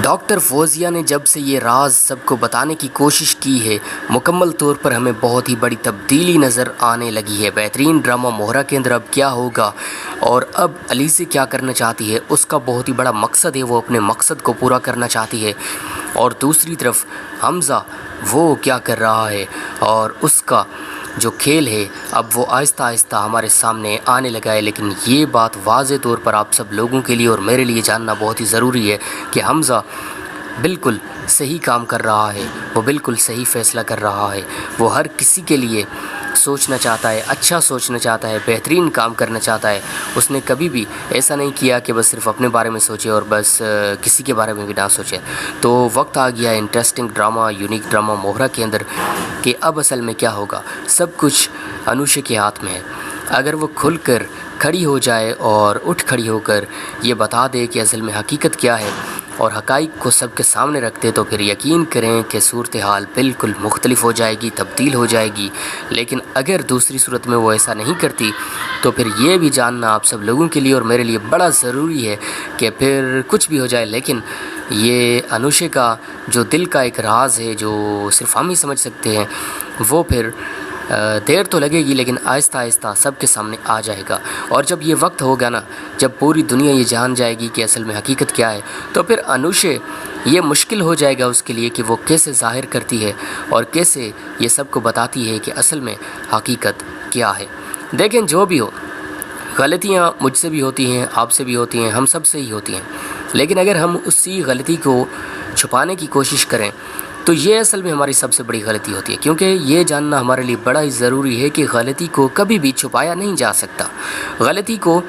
Doctor Fauzia نے جب سے یہ راز سب کو بتانے کی کوشش کی ہے، مکمل طور پر ہمیں بہت ہی بڑی تبدیلی نظر آنے لگی ہے۔ بہترین ڈرامہ مہرہ کے اندر اب کیا ہوگا اور اب علی سے کیا کرنا چاہتی ہے، اس کا بہت ہی بڑا مقصد ہے، وہ اپنے مقصد کو پورا کرنا چاہتی ہے۔ اور دوسری طرف حمزہ وہ کیا کر رہا ہے اور اس کا جو کھیل ہے اب وہ آہستہ آہستہ ہمارے سامنے آنے لگا ہے۔ لیکن یہ بات واضح طور پر آپ سب لوگوں کے لیے اور میرے لیے جاننا بہت ہی ضروری ہے کہ حمزہ بالکل صحیح کام کر رہا ہے، وہ بالکل صحیح فیصلہ کر رہا ہے۔ وہ ہر کسی کے لیے سوچنا چاہتا ہے، اچھا سوچنا چاہتا ہے، بہترین کام کرنا چاہتا ہے۔ اس نے کبھی بھی ایسا نہیں کیا کہ بس صرف اپنے بارے میں سوچے اور بس کسی کے بارے میں بھی نہ سوچے۔ تو وقت آ گیا ہے انٹرسٹنگ ڈرامہ، یونیک ڈرامہ مہرہ کے اندر کہ اب اصل میں کیا ہوگا۔ سب کچھ انوشے کے ہاتھ میں ہے۔ اگر وہ کھل کر کھڑی ہو جائے اور اٹھ کھڑی ہو کر یہ بتا دے کہ اصل میں حقیقت کیا ہے اور حقائق کو سب کے سامنے رکھ دے، تو پھر یقین کریں کہ صورتحال بالکل مختلف ہو جائے گی، تبدیل ہو جائے گی۔ لیکن اگر دوسری صورت میں وہ ایسا نہیں کرتی تو پھر یہ بھی جاننا آپ سب لوگوں کے لیے اور میرے لیے بڑا ضروری ہے کہ پھر کچھ بھی ہو جائے لیکن یہ انوشے کا جو دل کا ایک راز ہے جو صرف ہم ہی سمجھ سکتے ہیں، وہ پھر دیر تو لگے گی لیکن آہستہ آہستہ سب کے سامنے آ جائے گا۔ اور جب یہ وقت ہوگا نا، جب پوری دنیا یہ جان جائے گی کہ اصل میں حقیقت کیا ہے، تو پھر انوشے یہ مشکل ہو جائے گا اس کے لیے کہ وہ کیسے ظاہر کرتی ہے اور کیسے یہ سب کو بتاتی ہے کہ اصل میں حقیقت کیا ہے۔ دیکھیں جو بھی ہو، غلطیاں مجھ سے بھی ہوتی ہیں، آپ سے بھی ہوتی ہیں، ہم سب سے ہی ہوتی ہیں۔ لیکن اگر ہم اسی غلطی کو چھپانے کی کوشش کریں تو یہ اصل میں ہماری سب سے بڑی غلطی ہوتی ہے، کیونکہ یہ جاننا ہمارے لیے بڑا ہی ضروری ہے کہ غلطی کو کبھی بھی چھپایا نہیں جا سکتا۔ غلطی کو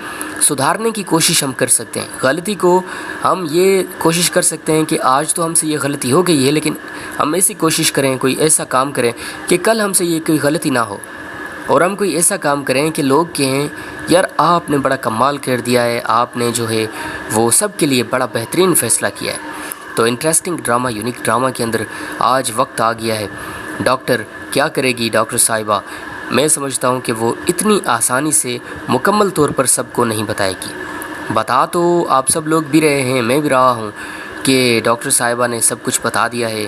سدھارنے کی کوشش ہم کر سکتے ہیں، غلطی کو ہم یہ کوشش کر سکتے ہیں کہ آج تو ہم سے یہ غلطی ہو گئی ہے لیکن ہم ایسی کوشش کریں، کوئی ایسا کام کریں کہ کل ہم سے یہ کوئی غلطی نہ ہو، اور ہم کوئی ایسا کام کریں کہ لوگ کہیں یار آپ نے بڑا کمال کر دیا ہے، آپ نے جو ہے وہ سب کے لیے بڑا بہترین فیصلہ کیا ہے۔ تو انٹرسٹنگ ڈرامہ، یونیک ڈرامہ کے اندر آج وقت آ گیا ہے ڈاکٹر کیا کرے گی، ڈاکٹر صاحبہ میں سمجھتا ہوں کہ وہ اتنی آسانی سے مکمل طور پر سب کو نہیں بتائے گی۔ بتا تو آپ سب لوگ بھی رہے ہیں، میں بھی رہا ہوں کہ ڈاکٹر صاحبہ نے سب کچھ بتا دیا ہے،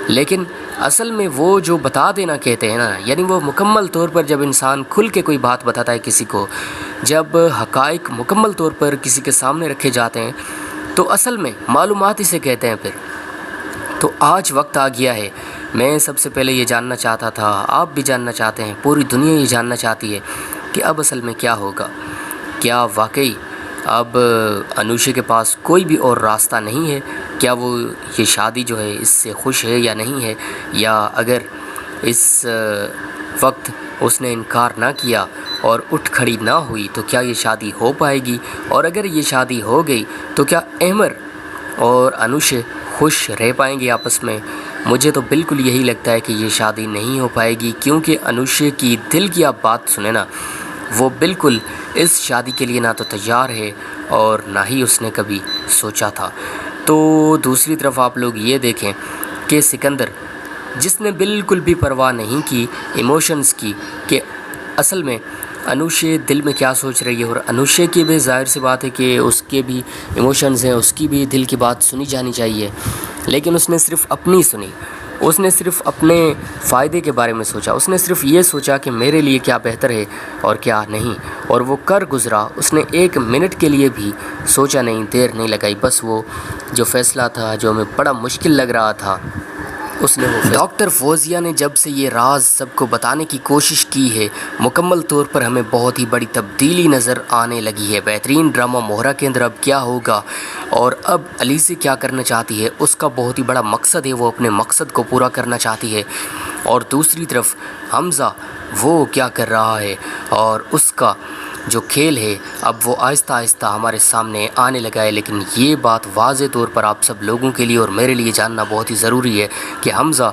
لیکن اصل میں وہ جو بتا دینا کہتے ہیں نا، یعنی وہ مکمل طور پر جب انسان کھل کے کوئی بات بتاتا ہے کسی کو، جب حقائق مکمل طور پر کسی کے سامنے رکھے جاتے ہیں تو اصل میں معلومات اسے کہتے ہیں۔ پھر تو آج وقت آ گیا ہے، میں سب سے پہلے یہ جاننا چاہتا تھا، آپ بھی جاننا چاہتے ہیں، پوری دنیا یہ جاننا چاہتی ہے کہ اب اصل میں کیا ہوگا۔ کیا واقعی اب انوشے کے پاس کوئی بھی اور راستہ نہیں ہے؟ کیا وہ یہ شادی جو ہے اس سے خوش ہے یا نہیں ہے؟ یا اگر اس وقت اس نے انکار نہ کیا اور اٹھ کھڑی نہ ہوئی تو کیا یہ شادی ہو پائے گی؟ اور اگر یہ شادی ہو گئی تو کیا احمر اور انوشے خوش رہ پائیں گے آپس میں؟ مجھے تو بالکل یہی لگتا ہے کہ یہ شادی نہیں ہو پائے گی، کیونکہ انوشے کی دل کی آپ بات سنیں نا، وہ بالکل اس شادی کے لیے نہ تو تیار ہے اور نہ ہی اس نے کبھی سوچا تھا۔ تو دوسری طرف آپ لوگ یہ دیکھیں کہ سکندر جس نے بالکل بھی پرواہ نہیں کی ایموشنز کی کہ اصل میں انوشے دل میں کیا سوچ رہی ہے، اور انوشے کی بھی ظاہر سی بات ہے کہ اس کے بھی ایموشنز ہیں، اس کی بھی دل کی بات سنی جانی چاہیے، لیکن اس نے صرف اپنی سنی، اس نے صرف اپنے فائدے کے بارے میں سوچا، اس نے صرف یہ سوچا کہ میرے لیے کیا بہتر ہے اور کیا نہیں، اور وہ کر گزرا۔ اس نے ایک منٹ کے لیے بھی سوچا نہیں، دیر نہیں لگائی، بس وہ جو فیصلہ تھا جو ہمیں بڑا مشکل لگ رہا تھا اس نے وہ ڈاکٹر فوزیہ نے جب سے یہ راز سب کو بتانے کی کوشش کی ہے، مکمل طور پر ہمیں بہت ہی بڑی تبدیلی نظر آنے لگی ہے۔ بہترین ڈرامہ مہرہ کے اندر اب کیا ہوگا اور اب علی سے کیا کرنا چاہتی ہے، اس کا بہت ہی بڑا مقصد ہے، وہ اپنے مقصد کو پورا کرنا چاہتی ہے۔ اور دوسری طرف حمزہ وہ کیا کر رہا ہے اور اس کا جو کھیل ہے اب وہ آہستہ آہستہ ہمارے سامنے آنے لگا ہے۔ لیکن یہ بات واضح طور پر آپ سب لوگوں کے لیے اور میرے لیے جاننا بہت ہی ضروری ہے کہ حمزہ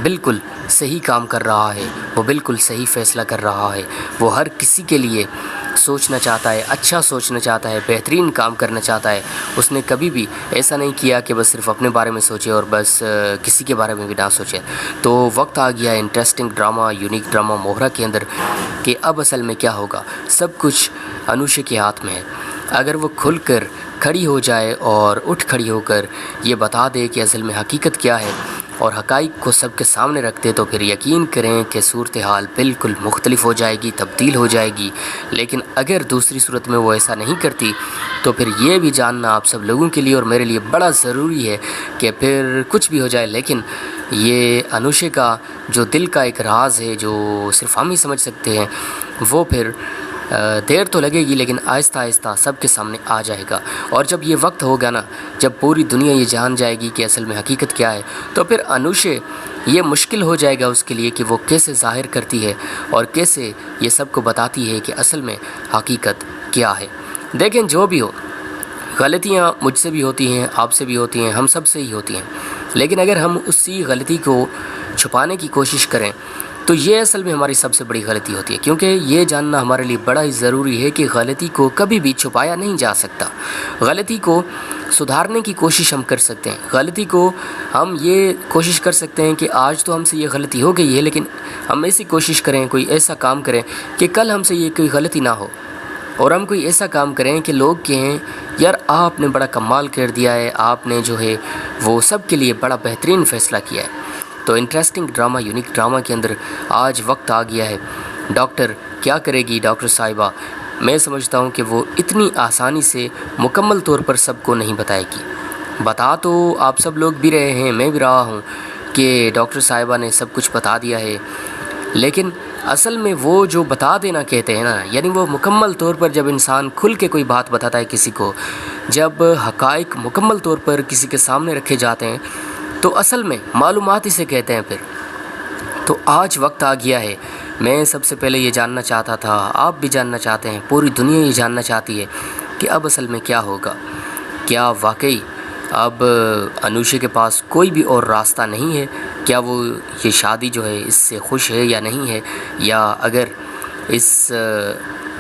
بالکل صحیح کام کر رہا ہے، وہ بالکل صحیح فیصلہ کر رہا ہے۔ وہ ہر کسی کے لیے سوچنا چاہتا ہے، اچھا سوچنا چاہتا ہے، بہترین کام کرنا چاہتا ہے۔ اس نے کبھی بھی ایسا نہیں کیا کہ بس صرف اپنے بارے میں سوچے اور بس کسی کے بارے میں بھی نہ سوچے۔ تو وقت آ گیا ہے انٹرسٹنگ ڈرامہ، یونیک ڈرامہ مہرہ کے اندر کہ اب اصل میں کیا ہوگا۔ سب کچھ انوشے کے ہاتھ میں ہے۔ اگر وہ کھل کر کھڑی ہو جائے اور اٹھ کھڑی ہو کر یہ بتا دے کہ اصل میں حقیقت کیا ہے اور حقائق کو سب کے سامنے رکھ دے، تو پھر یقین کریں کہ صورتحال بالکل مختلف ہو جائے گی، تبدیل ہو جائے گی۔ لیکن اگر دوسری صورت میں وہ ایسا نہیں کرتی تو پھر یہ بھی جاننا آپ سب لوگوں کے لیے اور میرے لیے بڑا ضروری ہے کہ پھر کچھ بھی ہو جائے، لیکن یہ انوشے کا جو دل کا ایک راز ہے جو صرف ہم ہی سمجھ سکتے ہیں، وہ پھر دیر تو لگے گی لیکن آہستہ آہستہ سب کے سامنے آ جائے گا۔ اور جب یہ وقت ہوگا نا، جب پوری دنیا یہ جان جائے گی کہ اصل میں حقیقت کیا ہے، تو پھر انوشے یہ مشکل ہو جائے گا اس کے لیے کہ وہ کیسے ظاہر کرتی ہے اور کیسے یہ سب کو بتاتی ہے کہ اصل میں حقیقت کیا ہے۔ دیکھیں، جو بھی ہو، غلطیاں مجھ سے بھی ہوتی ہیں، آپ سے بھی ہوتی ہیں، ہم سب سے ہی ہوتی ہیں، لیکن اگر ہم اسی غلطی کو چھپانے کی کوشش کریں تو یہ اصل میں ہماری سب سے بڑی غلطی ہوتی ہے، کیونکہ یہ جاننا ہمارے لیے بڑا ہی ضروری ہے کہ غلطی کو کبھی بھی چھپایا نہیں جا سکتا۔ غلطی کو سدھارنے کی کوشش ہم کر سکتے ہیں، غلطی کو ہم یہ کوشش کر سکتے ہیں کہ آج تو ہم سے یہ غلطی ہو گئی ہے، لیکن ہم ایسی کوشش کریں، کوئی ایسا کام کریں کہ کل ہم سے یہ کوئی غلطی نہ ہو، اور ہم کوئی ایسا کام کریں کہ لوگ کہیں یار آپ نے بڑا کمال کر دیا ہے، آپ نے جو ہے وہ سب کے لیے بڑا بہترین فیصلہ کیا ہے۔ تو انٹرسٹنگ ڈرامہ، یونیک ڈرامہ کے اندر آج وقت آ گیا ہے۔ ڈاکٹر کیا کرے گی ڈاکٹر صاحبہ؟ میں سمجھتا ہوں کہ وہ اتنی آسانی سے مکمل طور پر سب کو نہیں بتائے گی۔ بتا تو آپ سب لوگ بھی رہے ہیں، میں بھی رہا ہوں کہ ڈاکٹر صاحبہ نے سب کچھ بتا دیا ہے، لیکن اصل میں وہ جو بتا دینا کہتے ہیں نا، یعنی وہ مکمل طور پر جب انسان کھل کے کوئی بات بتاتا ہے کسی کو، جب حقائق مکمل طور پر کسی کے سامنے رکھے جاتے ہیں تو اصل میں معلومات اسے کہتے ہیں پھر۔ تو آج وقت آ گیا ہے، میں سب سے پہلے یہ جاننا چاہتا تھا، آپ بھی جاننا چاہتے ہیں، پوری دنیا یہ جاننا چاہتی ہے کہ اب اصل میں کیا ہوگا۔ کیا واقعی اب انوشے کے پاس کوئی بھی اور راستہ نہیں ہے؟ کیا وہ یہ شادی جو ہے اس سے خوش ہے یا نہیں ہے؟ یا اگر اس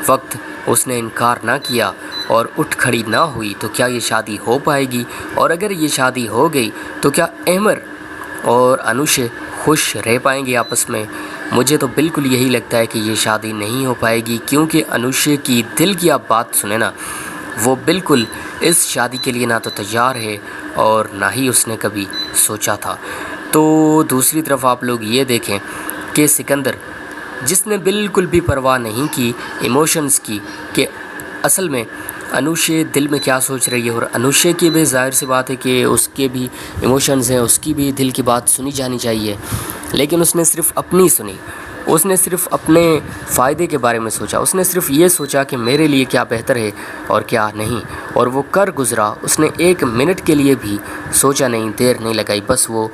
وقت اس نے انکار نہ کیا اور اٹھ کھڑی نہ ہوئی تو کیا یہ شادی ہو پائے گی؟ اور اگر یہ شادی ہو گئی تو کیا احمر اور انوشے خوش رہ پائیں گے آپس میں؟ مجھے تو بالکل یہی لگتا ہے کہ یہ شادی نہیں ہو پائے گی، کیونکہ انوشے کی دل کی آپ بات سنیں نا، وہ بالکل اس شادی کے لیے نہ تو تیار ہے اور نہ ہی اس نے کبھی سوچا تھا۔ تو دوسری طرف آپ لوگ یہ دیکھیں کہ سکندر، جس نے بالکل بھی پرواہ نہیں کی ایموشنز کی کہ اصل میں انوشے دل میں کیا سوچ رہی ہے، اور انوشے کی بھی ظاہر سی بات ہے کہ اس کے بھی ایموشنز ہیں، اس کی بھی دل کی بات سنی جانی چاہیے، لیکن اس نے صرف اپنی سنی، اس نے صرف اپنے فائدے کے بارے میں سوچا، اس نے صرف یہ سوچا کہ میرے لیے کیا بہتر ہے اور کیا نہیں، اور وہ کر گزرا۔ اس نے ایک منٹ کے لیے بھی سوچا نہیں، دیر نہیں لگائی، بس وہ